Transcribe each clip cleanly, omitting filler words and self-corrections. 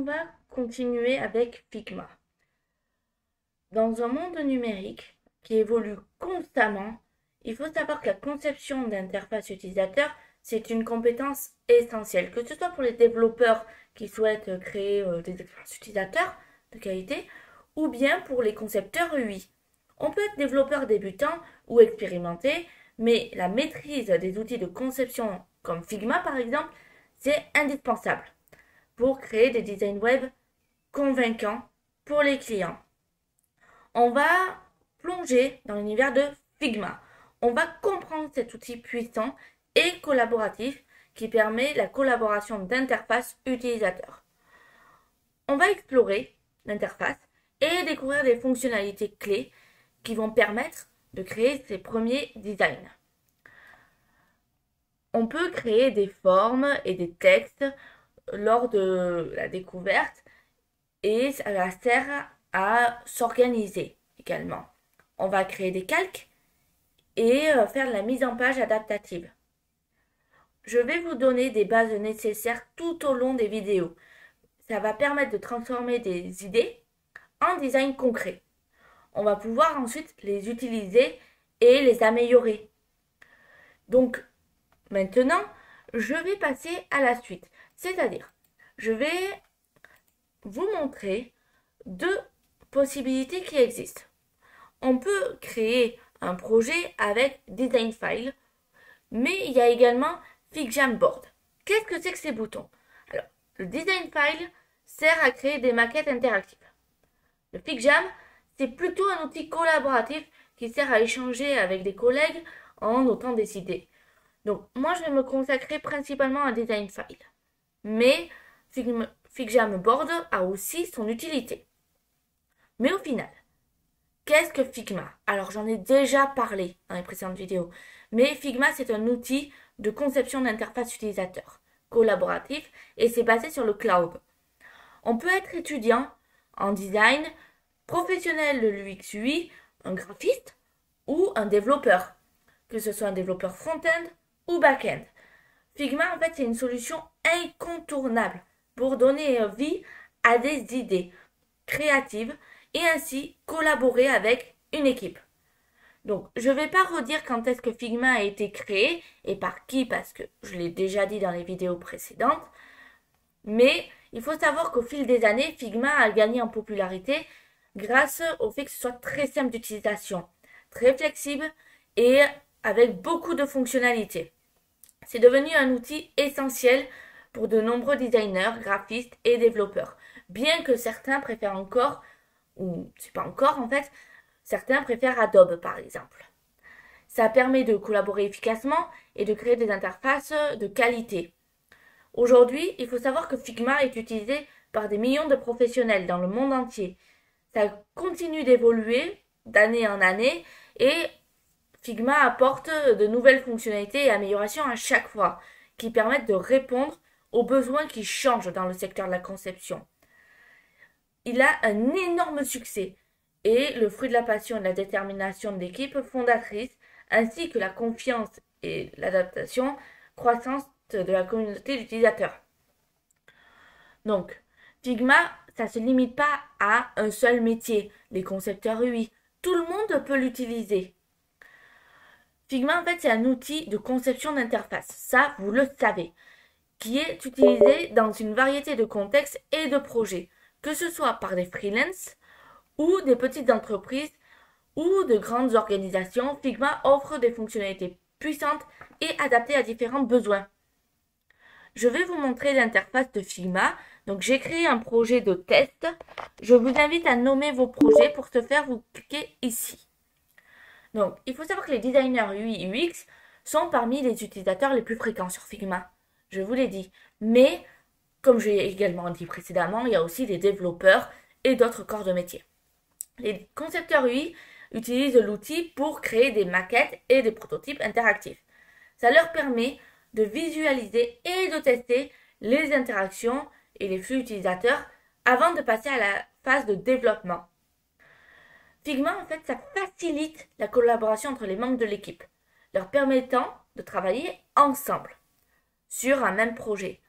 va continuer avec Figma. Dans un monde numérique qui évolue constamment, il faut savoir que la conception d'interface utilisateur, c'est une compétence essentielle, que ce soit pour les développeurs qui souhaitent créer des expériences utilisateurs de qualité, ou bien pour les concepteurs UI. On peut être développeur débutant ou expérimenté, mais la maîtrise des outils de conception comme Figma par exemple, c'est indispensable pour créer des designs web convaincants pour les clients. On va plonger dans l'univers de Figma. On va comprendre cet outil puissant et collaboratif qui permet la collaboration d'interfaces utilisateurs. On va explorer l'interface et découvrir des fonctionnalités clés qui vont permettre de créer ses premiers designs. On peut créer des formes et des textes lors de la découverte et ça sert à s'organiser également. On va créer des calques et faire de la mise en page adaptative. Je vais vous donner des bases nécessaires tout au long des vidéos. Ça va permettre de transformer des idées en design concret. On va pouvoir ensuite les utiliser et les améliorer. Donc, maintenant, je vais passer à la suite. C'est-à-dire, je vais vous montrer deux possibilités qui existent. On peut créer un projet avec Design File, mais il y a également FigJam Board. Qu'est-ce que c'est que ces boutons? Alors, le Design File sert à créer des maquettes interactives. Le FigJam, c'est plutôt un outil collaboratif qui sert à échanger avec des collègues en notant des idées. Donc, moi, je vais me consacrer principalement à Design File. Mais FigJam Board a aussi son utilité. Mais au final, qu'est-ce que Figma? Alors, j'en ai déjà parlé dans les précédentes vidéos. Mais Figma, c'est un outil de conception d'interface utilisateur collaboratif et c'est basé sur le cloud. On peut être étudiant en design, professionnel de l'UX UI, un graphiste ou un développeur, que ce soit un développeur front-end ou back-end. Figma, en fait, c'est une solution incontournable pour donner vie à des idées créatives et ainsi collaborer avec une équipe. Donc, je ne vais pas redire quand est-ce que Figma a été créé et par qui, parce que je l'ai déjà dit dans les vidéos précédentes. Mais il faut savoir qu'au fil des années, Figma a gagné en popularité grâce au fait que ce soit très simple d'utilisation, très flexible et avec beaucoup de fonctionnalités. C'est devenu un outil essentiel pour de nombreux designers, graphistes et développeurs. Bien que certains préfèrent encore, ou c'est pas encore en fait, certains préfèrent Adobe par exemple. Ça permet de collaborer efficacement et de créer des interfaces de qualité. Aujourd'hui, il faut savoir que Figma est utilisé par des millions de professionnels dans le monde entier. Ça continue d'évoluer d'année en année et Figma apporte de nouvelles fonctionnalités et améliorations à chaque fois qui permettent de répondre aux besoins qui changent dans le secteur de la conception. Il a un énorme succès et le fruit de la passion et de la détermination de l'équipe fondatrice ainsi que la confiance et l'adaptation croissante de la communauté d'utilisateurs. Donc, Figma, ça ne se limite pas à un seul métier, les concepteurs UI. Tout le monde peut l'utiliser. Figma, en fait, c'est un outil de conception d'interface, ça, vous le savez, qui est utilisé dans une variété de contextes et de projets, que ce soit par des freelances ou des petites entreprises ou de grandes organisations. Figma offre des fonctionnalités puissantes et adaptées à différents besoins. Je vais vous montrer l'interface de Figma. Donc, j'ai créé un projet de test. Je vous invite à nommer vos projets. Pour ce faire, vous cliquez ici. Donc, il faut savoir que les designers UI UX sont parmi les utilisateurs les plus fréquents sur Figma. Je vous l'ai dit. Mais, comme j'ai également dit précédemment, il y a aussi des développeurs et d'autres corps de métier. Les concepteurs UI utilisent l'outil pour créer des maquettes et des prototypes interactifs. Ça leur permet de visualiser et de tester les interactions et les flux utilisateurs avant de passer à la phase de développement. Figma, en fait, ça facilite la collaboration entre les membres de l'équipe, leur permettant de travailler ensemble sur un même projet.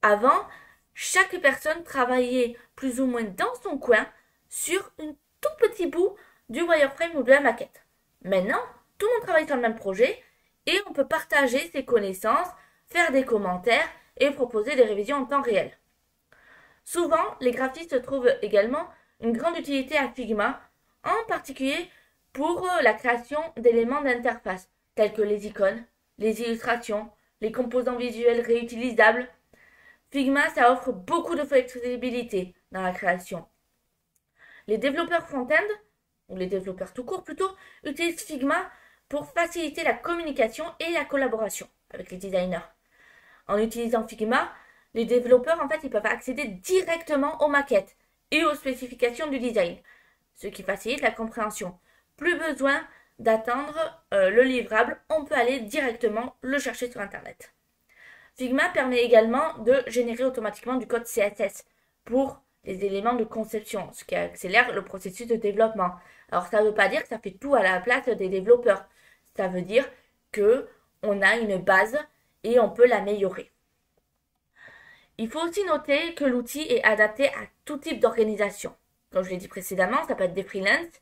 Avant, chaque personne travaillait plus ou moins dans son coin sur un tout petit bout du wireframe ou de la maquette. Maintenant, tout le monde travaille sur le même projet et on peut partager ses connaissances, faire des commentaires et proposer des révisions en temps réel. Souvent, les graphistes trouvent également une grande utilité à Figma, en particulier pour la création d'éléments d'interface, tels que les icônes, les illustrations, les composants visuels réutilisables. Figma, ça offre beaucoup de flexibilité dans la création. Les développeurs front-end, ou les développeurs tout court plutôt, utilisent Figma pour faciliter la communication et la collaboration avec les designers. En utilisant Figma, les développeurs, en fait, ils peuvent accéder directement aux maquettes et aux spécifications du design, ce qui facilite la compréhension. Plus besoin d'attendre le livrable, on peut aller directement le chercher sur Internet. Figma permet également de générer automatiquement du code CSS pour les éléments de conception, ce qui accélère le processus de développement. Alors ça ne veut pas dire que ça fait tout à la place des développeurs. Ça veut dire qu'on a une base et on peut l'améliorer. Il faut aussi noter que l'outil est adapté à tout type d'organisation. Comme je l'ai dit précédemment, ça peut être des freelances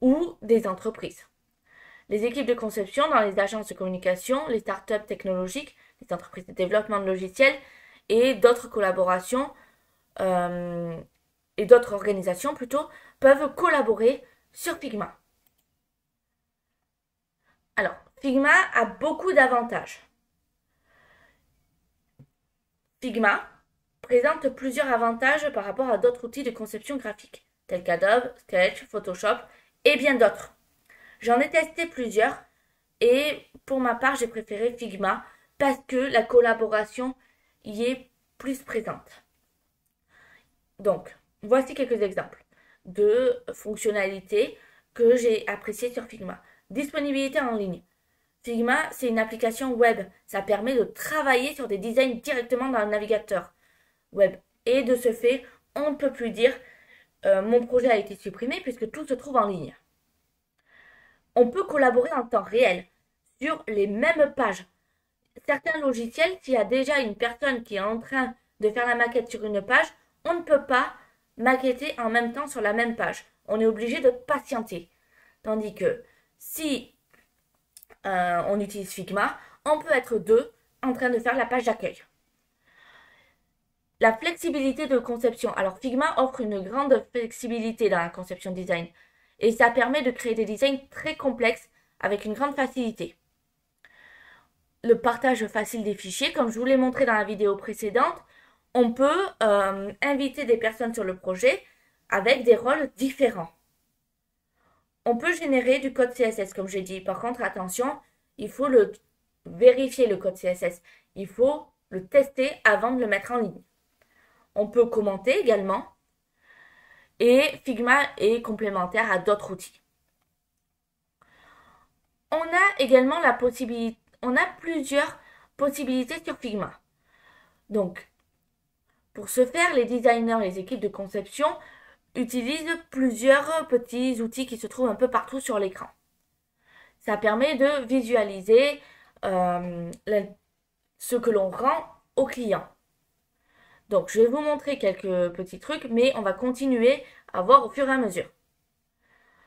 ou des entreprises. Les équipes de conception dans les agences de communication, les startups technologiques, les entreprises de développement de logiciels et d'autres collaborations et d'autres organisations plutôt peuvent collaborer sur Figma. Alors, Figma a beaucoup d'avantages. Figma présente plusieurs avantages par rapport à d'autres outils de conception graphique, tels qu'Adobe, Sketch, Photoshop et bien d'autres. J'en ai testé plusieurs et pour ma part, j'ai préféré Figma parce que la collaboration y est plus présente. Donc, voici quelques exemples de fonctionnalités que j'ai appréciées sur Figma. Disponibilité en ligne. Figma, c'est une application web. Ça permet de travailler sur des designs directement dans le navigateur web. Et de ce fait, on ne peut plus dire mon projet a été supprimé puisque tout se trouve en ligne. On peut collaborer en temps réel sur les mêmes pages. Certains logiciels, s'il y a déjà une personne qui est en train de faire la maquette sur une page, on ne peut pas maqueter en même temps sur la même page. On est obligé de patienter. Tandis que si on utilise Figma, on peut être deux en train de faire la page d'accueil. La flexibilité de conception. Alors Figma offre une grande flexibilité dans la conception design et ça permet de créer des designs très complexes avec une grande facilité. Le partage facile des fichiers, comme je vous l'ai montré dans la vidéo précédente, on peut inviter des personnes sur le projet avec des rôles différents. On peut générer du code CSS, comme j'ai dit. Par contre, attention, il faut vérifier le code CSS. Il faut le tester avant de le mettre en ligne. On peut commenter également. Et Figma est complémentaire à d'autres outils. On a également la possibilité, on a plusieurs possibilités sur Figma. Donc, pour ce faire, les designers, les équipes de conception utilisent plusieurs petits outils qui se trouvent un peu partout sur l'écran. Ça permet de visualiser ce que l'on rend au client. Donc, je vais vous montrer quelques petits trucs, mais on va continuer à voir au fur et à mesure.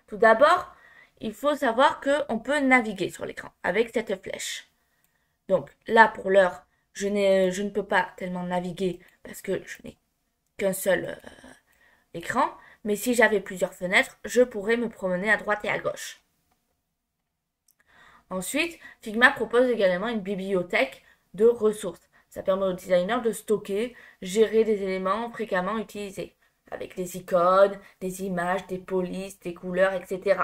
Tout d'abord, il faut savoir qu'on peut naviguer sur l'écran avec cette flèche. Donc là, pour l'heure, je ne peux pas tellement naviguer parce que je n'ai qu'un seul écran. Mais si j'avais plusieurs fenêtres, je pourrais me promener à droite et à gauche. Ensuite, Figma propose également une bibliothèque de ressources. Ça permet aux designers de stocker, gérer des éléments fréquemment utilisés, avec des icônes, des images, des polices, des couleurs, etc.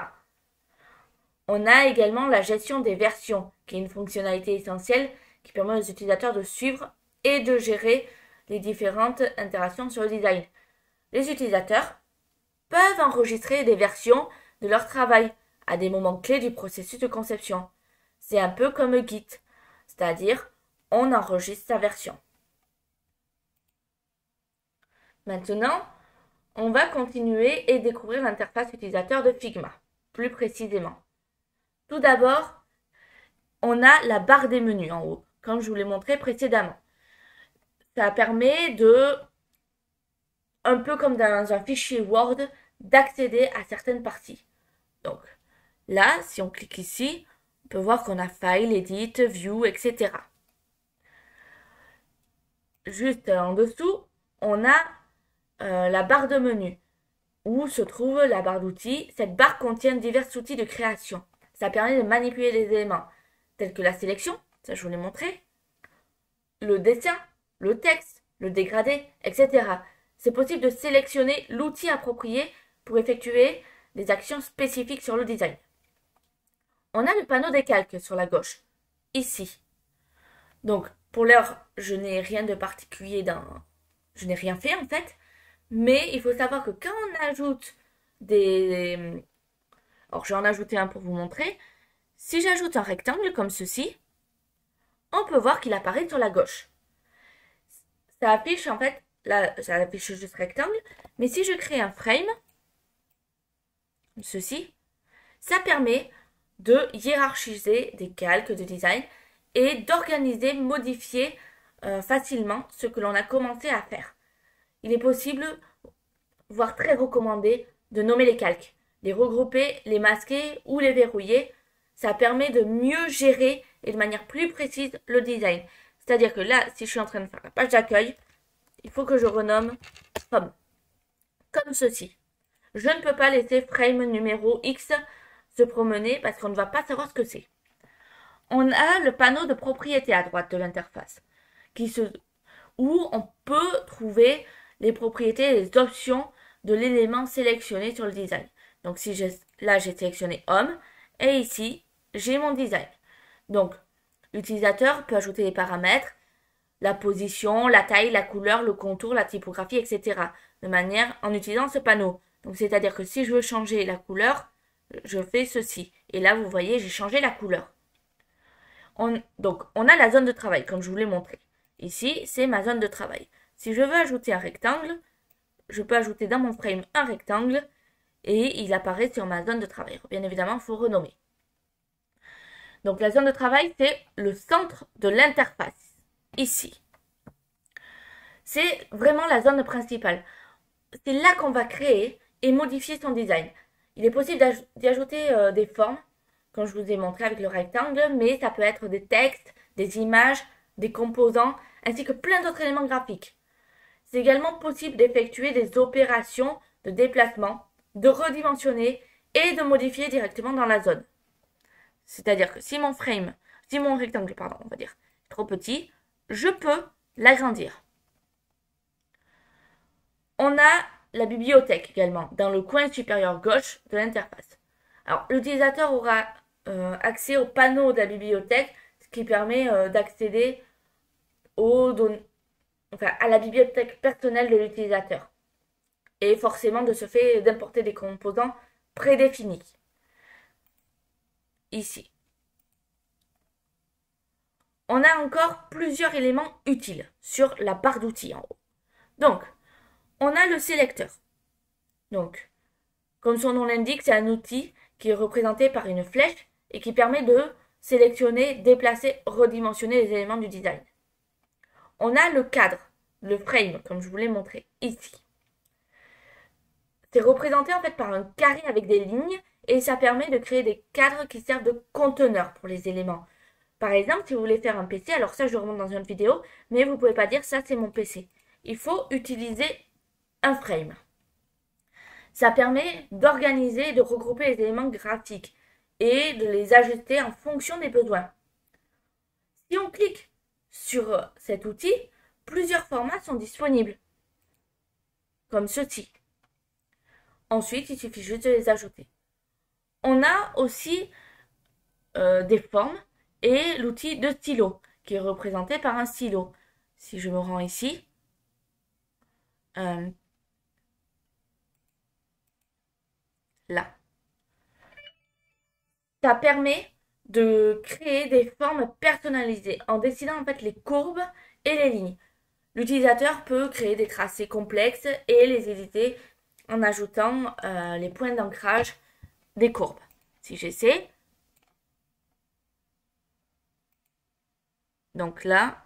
On a également la gestion des versions, qui est une fonctionnalité essentielle qui permet aux utilisateurs de suivre et de gérer les différentes interactions sur le design. Les utilisateurs peuvent enregistrer des versions de leur travail à des moments clés du processus de conception. C'est un peu comme Git, c'est-à-dire on enregistre sa version. Maintenant, on va continuer et découvrir l'interface utilisateur de Figma, plus précisément. Tout d'abord, on a la barre des menus en haut, comme je vous l'ai montré précédemment. ça permet de, un peu comme dans un fichier Word, d'accéder à certaines parties. Donc là, si on clique ici, on peut voir qu'on a File, Edit, View, etc. Juste en dessous, on a la barre de menu où se trouve la barre d'outils. Cette barre contient divers outils de création. Ça permet de manipuler les éléments tels que la sélection, ça je vous l'ai montré, le dessin, le texte, le dégradé, etc. C'est possible de sélectionner l'outil approprié pour effectuer des actions spécifiques sur le design. On a le panneau des calques sur la gauche, ici. Donc, pour l'heure, je n'ai rien de particulier je n'ai rien fait en fait, mais il faut savoir que quand on ajoute des... Alors, je vais en ajouter un pour vous montrer. Si j'ajoute un rectangle comme ceci, on peut voir qu'il apparaît sur la gauche. Ça affiche en fait, là, ça affiche juste rectangle, mais si je crée un frame, ceci, ça permet de hiérarchiser des calques de design et d'organiser, modifier facilement ce que l'on a commencé à faire. Il est possible, voire très recommandé, de nommer les calques, les regrouper, les masquer ou les verrouiller. Ça permet de mieux gérer et de manière plus précise le design. C'est-à-dire que là, si je suis en train de faire la page d'accueil, il faut que je renomme comme ceci. Je ne peux pas laisser frame numéro X se promener parce qu'on ne va pas savoir ce que c'est. On a le panneau de propriété à droite de l'interface où on peut trouver les propriétés et les options de l'élément sélectionné sur le design. Donc là j'ai sélectionné Home et ici j'ai mon design. Donc l'utilisateur peut ajouter des paramètres, la position, la taille, la couleur, le contour, la typographie, etc. de manière en utilisant ce panneau. Donc c'est-à-dire que si je veux changer la couleur, je fais ceci. Et là vous voyez j'ai changé la couleur. Donc on a la zone de travail comme je vous l'ai montré. Ici c'est ma zone de travail. Si je veux ajouter un rectangle, je peux ajouter dans mon frame un rectangle et il apparaît sur ma zone de travail. Bien évidemment, il faut renommer. Donc la zone de travail, c'est le centre de l'interface, ici. C'est vraiment la zone principale. C'est là qu'on va créer et modifier son design. Il est possible d'y ajouter des formes, comme je vous ai montré avec le rectangle, mais ça peut être des textes, des images, des composants, ainsi que plein d'autres éléments graphiques. C'est également possible d'effectuer des opérations de déplacement, de redimensionner et de modifier directement dans la zone. C'est-à-dire que si mon rectangle, on va dire, est trop petit, je peux l'agrandir. On a la bibliothèque également, dans le coin supérieur gauche de l'interface. Alors, l'utilisateur aura accès au panneau de la bibliothèque, ce qui permet d'accéder à la bibliothèque personnelle de l'utilisateur. Et forcément de ce fait d'importer des composants prédéfinis. Ici. On a encore plusieurs éléments utiles sur la barre d'outils en haut. Donc, on a le sélecteur. Donc, comme son nom l'indique, c'est un outil qui est représenté par une flèche et qui permet de sélectionner, déplacer, redimensionner les éléments du design. On a le cadre, le frame, comme je vous l'ai montré ici. C'est représenté en fait par un carré avec des lignes et ça permet de créer des cadres qui servent de conteneurs pour les éléments. Par exemple, si vous voulez faire un PC, alors ça je le remonte dans une vidéo, mais vous ne pouvez pas dire ça c'est mon PC. Il faut utiliser un frame. Ça permet d'organiser et de regrouper les éléments graphiques et de les ajuster en fonction des besoins. Si on clique sur cet outil, plusieurs formats sont disponibles, comme ceci. Ensuite, il suffit juste de les ajouter. On a aussi des formes et l'outil de stylo, qui est représenté par un stylo. Si je me rends ici, là. Ça permet de créer des formes personnalisées en dessinant en fait les courbes et les lignes. L'utilisateur peut créer des tracés complexes et les éditer en ajoutant les points d'ancrage des courbes. Si j'essaie, donc là,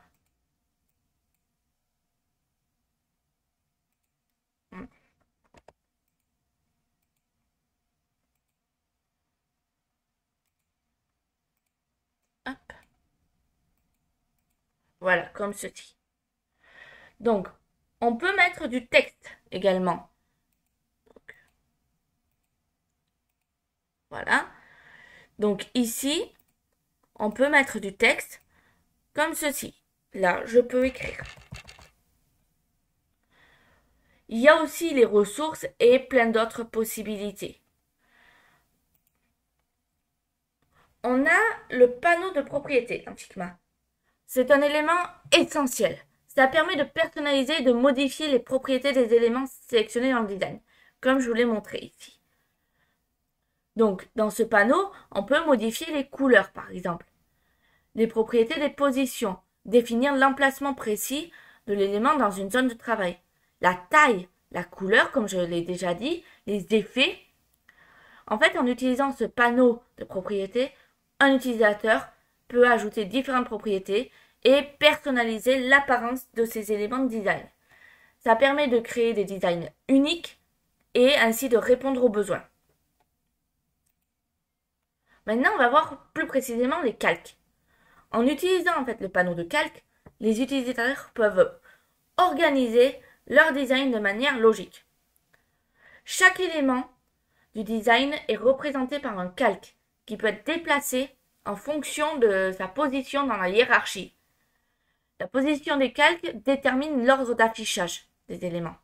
Voilà, comme ceci. Donc, on peut mettre du texte également. Donc, voilà. Donc ici, on peut mettre du texte comme ceci. Là, je peux écrire. Il y a aussi les ressources et plein d'autres possibilités. On a le panneau de propriété dans Figma. C'est un élément essentiel. Ça permet de personnaliser et de modifier les propriétés des éléments sélectionnés dans le design, comme je vous l'ai montré ici. Donc, dans ce panneau, on peut modifier les couleurs, par exemple, les propriétés des positions, définir l'emplacement précis de l'élément dans une zone de travail, la taille, la couleur, comme je l'ai déjà dit, les effets. En fait, en utilisant ce panneau de propriétés, un utilisateur peut ajouter différentes propriétés et personnaliser l'apparence de ces éléments de design. Ça permet de créer des designs uniques et ainsi de répondre aux besoins. Maintenant, on va voir plus précisément les calques. En utilisant en fait le panneau de calque, les utilisateurs peuvent organiser leur design de manière logique. Chaque élément du design est représenté par un calque qui peut être déplacé en fonction de sa position dans la hiérarchie. La position des calques détermine l'ordre d'affichage des éléments.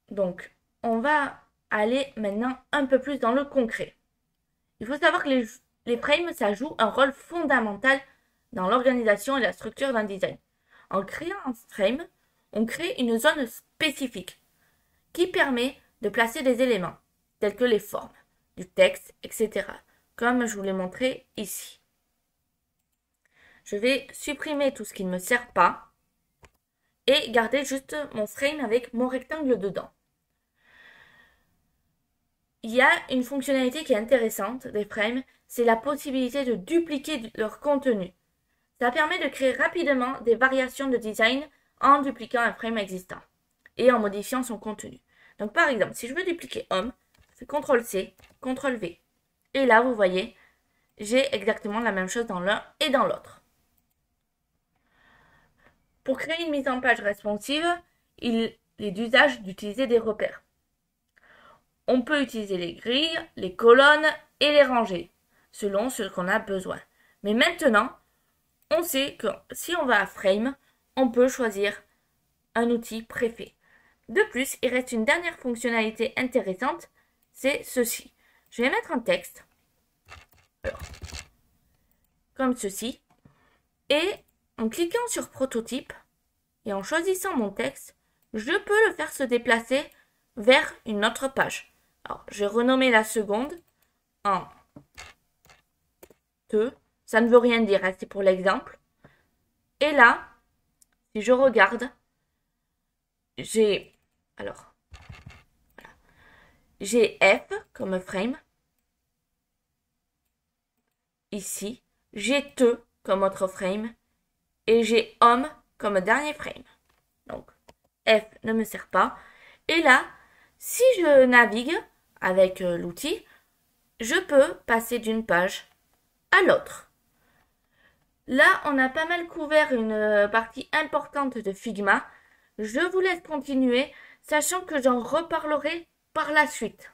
Donc, on va aller maintenant un peu plus dans le concret. Il faut savoir que les frames, ça joue un rôle fondamental dans l'organisation et la structure d'un design. En créant un frame, on crée une zone spécifique qui permet de placer des éléments, tels que les formes, du texte, etc., comme je vous l'ai montré ici. Je vais supprimer tout ce qui ne me sert pas et garder juste mon frame avec mon rectangle dedans. Il y a une fonctionnalité qui est intéressante des frames, c'est la possibilité de dupliquer leur contenu. Ça permet de créer rapidement des variations de design en dupliquant un frame existant et en modifiant son contenu. Donc par exemple, si je veux dupliquer homme, je fais CTRL-C, CTRL-V. Et là, vous voyez, j'ai exactement la même chose dans l'un et dans l'autre. Pour créer une mise en page responsive, il est d'usage d'utiliser des repères. On peut utiliser les grilles, les colonnes et les rangées, selon ce qu'on a besoin. Mais maintenant, on sait que si on va à Frame, on peut choisir un outil préfet. De plus, il reste une dernière fonctionnalité intéressante, c'est ceci. Je vais mettre un texte, alors, comme ceci, et en cliquant sur Prototype et en choisissant mon texte, je peux le faire se déplacer vers une autre page. Alors, je vais renommer la seconde en 2. Ça ne veut rien dire, c'est pour l'exemple. Et là, si je regarde, j'ai F comme frame. Ici, j'ai te comme autre frame. Et j'ai homme comme dernier frame. Donc, F ne me sert pas. Et là, si je navigue avec l'outil, je peux passer d'une page à l'autre. Là, on a pas mal couvert une partie importante de Figma. Je vous laisse continuer, sachant que j'en reparlerai par la suite.